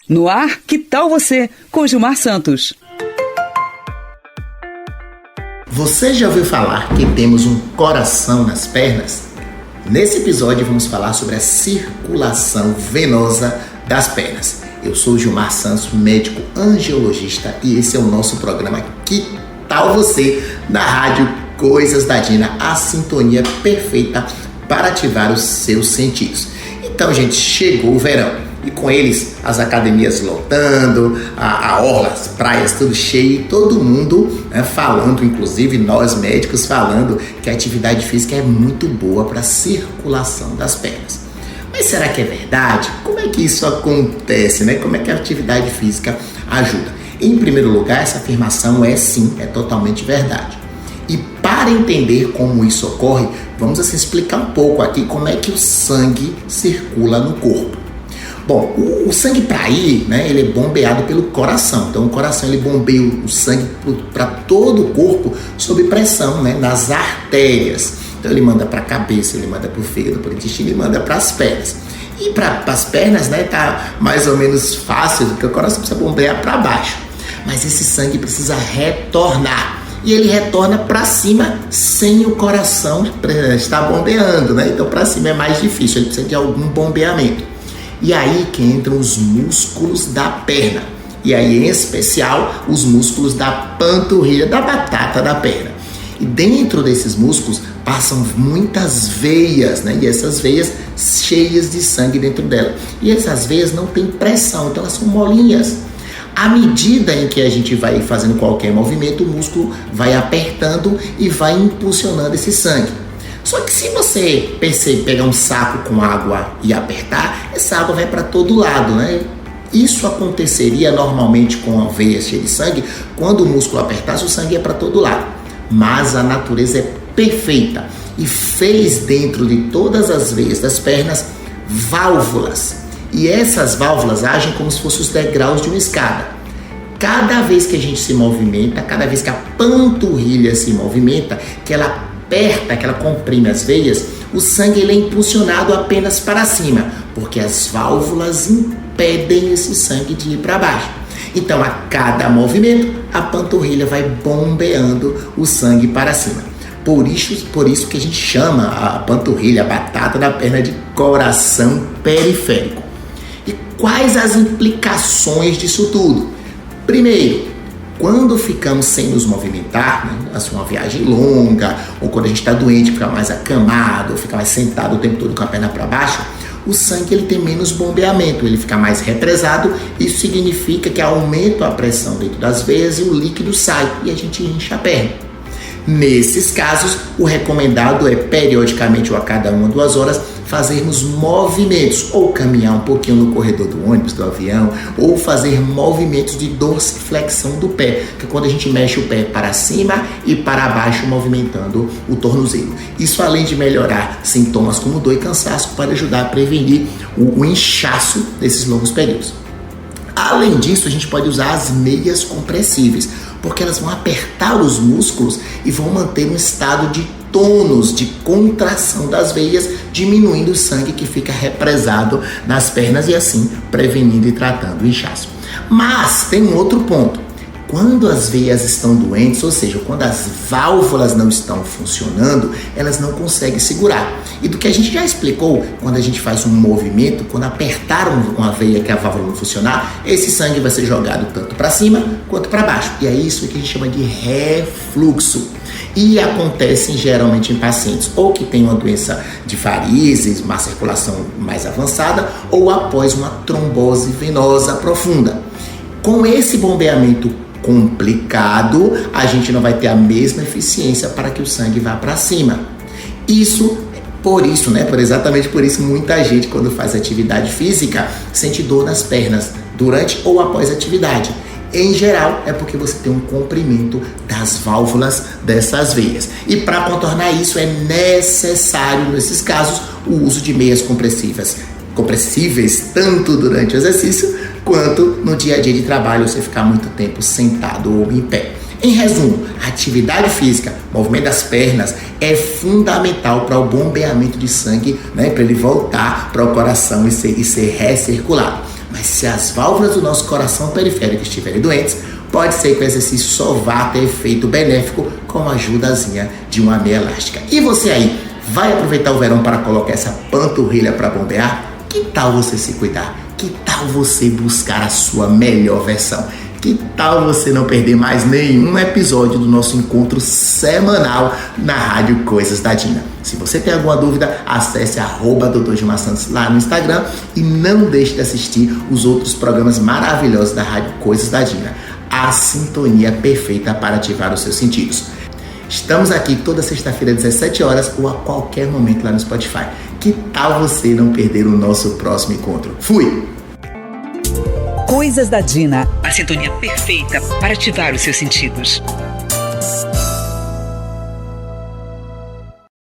No ar, que tal você, com Gilmar Santos? Você já ouviu falar que temos um coração nas pernas? Nesse episódio vamos falar sobre a circulação venosa das pernas. Eu sou Gilmar Santos, médico angiologista, e esse é o nosso programa Que Tal Você, na rádio Coisas da Dina, a sintonia perfeita para ativar os seus sentidos. Então, gente, chegou o verão. E com eles, as academias lotando, a orla, as praias, tudo cheio, e todo mundo falando, inclusive nós médicos falando que a atividade física é muito boa para a circulação das pernas. Mas será que é verdade? Como é que isso acontece, né? Como é que a atividade física ajuda? Em primeiro lugar, essa afirmação é sim, é totalmente verdade. E para entender como isso ocorre, vamos explicar um pouco aqui como é que o sangue circula no corpo. Bom, o sangue para ir, né, ele é bombeado pelo coração. Então o coração ele bombeia o sangue para todo o corpo sob pressão, né, nas artérias. Então ele manda para a cabeça, ele manda para o fígado, para o intestino e manda para as pernas. E para as pernas, né, tá mais ou menos fácil, porque o coração precisa bombear para baixo. Mas esse sangue precisa retornar. E ele retorna para cima sem o coração estar bombeando, né? Então para cima é mais difícil, ele precisa de algum bombeamento. E aí que entram os músculos da perna. E aí, em especial, os músculos da panturrilha, da batata da perna. E dentro desses músculos passam muitas veias, né? E essas veias cheias de sangue dentro dela. E essas veias não têm pressão, então elas são molinhas. À medida em que a gente vai fazendo qualquer movimento, o músculo vai apertando e vai impulsionando esse sangue. Só que se você pegar um saco com água e apertar, essa água vai para todo lado, né? Isso aconteceria normalmente com a veia cheia de sangue, quando o músculo apertasse, o sangue ia para todo lado. Mas a natureza é perfeita e fez dentro de todas as veias das pernas válvulas. E essas válvulas agem como se fossem os degraus de uma escada. Cada vez que a gente se movimenta, cada vez que a panturrilha se movimenta, que ela aperta, que ela comprime as veias, o sangue ele é impulsionado apenas para cima, porque as válvulas impedem esse sangue de ir para baixo. Então, a cada movimento, a panturrilha vai bombeando o sangue para cima. Por isso que a gente chama a panturrilha, a batata da perna, de coração periférico. E quais as implicações disso tudo? Primeiro, quando ficamos sem nos movimentar, né, assim, uma viagem longa, ou quando a gente está doente, fica mais acamado, ou fica mais sentado o tempo todo com a perna para baixo, o sangue ele tem menos bombeamento, ele fica mais represado. Isso significa que aumenta a pressão dentro das veias e o líquido sai e a gente incha a perna. Nesses casos, o recomendado é periodicamente ou a cada 1 ou 2 horas fazermos movimentos, ou caminhar um pouquinho no corredor do ônibus, do avião, ou fazer movimentos de dorsiflexão do pé, que é quando a gente mexe o pé para cima e para baixo, movimentando o tornozelo. Isso, além de melhorar sintomas como dor e cansaço, pode ajudar a prevenir o inchaço nesses longos períodos. Além disso, a gente pode usar as meias compressíveis, porque elas vão apertar os músculos e vão manter um estado de tônus, de contração das veias, diminuindo o sangue que fica represado nas pernas e assim prevenindo e tratando o inchaço. Mas tem um outro ponto. Quando as veias estão doentes, ou seja, quando as válvulas não estão funcionando, elas não conseguem segurar. E do que a gente já explicou, quando a gente faz um movimento, quando apertar uma veia que a válvula não funcionar, esse sangue vai ser jogado tanto para cima quanto para baixo. E é isso que a gente chama de refluxo. E acontece geralmente em pacientes ou que têm uma doença de varizes, uma circulação mais avançada, ou após uma trombose venosa profunda. Com esse bombeamento complicado, a gente não vai ter a mesma eficiência para que o sangue vá para cima. Exatamente por isso, muita gente, quando faz atividade física, sente dor nas pernas durante ou após a atividade. Em geral, é porque você tem um comprimento das válvulas dessas veias. E para contornar isso, é necessário, nesses casos, o uso de meias compressíveis, tanto durante o exercício quanto no dia a dia de trabalho, você ficar muito tempo sentado ou em pé. Em resumo, a atividade física, movimento das pernas, é fundamental para o bombeamento de sangue, né, para ele voltar para o coração e ser recirculado. Mas se as válvulas do nosso coração periférico estiverem doentes, pode ser que o exercício só vá ter efeito benéfico com a ajudazinha de uma meia elástica. E você aí, vai aproveitar o verão para colocar essa panturrilha para bombear? Que tal você se cuidar? Que tal você buscar a sua melhor versão? Que tal você não perder mais nenhum episódio do nosso encontro semanal na Rádio Coisas da Dina? Se você tem alguma dúvida, acesse @Dr. Gilmar Santos lá no Instagram e não deixe de assistir os outros programas maravilhosos da Rádio Coisas da Dina. A sintonia perfeita para ativar os seus sentidos. Estamos aqui toda sexta-feira às 17 horas ou a qualquer momento lá no Spotify. Que tal você não perder o nosso próximo encontro? Fui! Coisas da Dina. A sintonia perfeita para ativar os seus sentidos.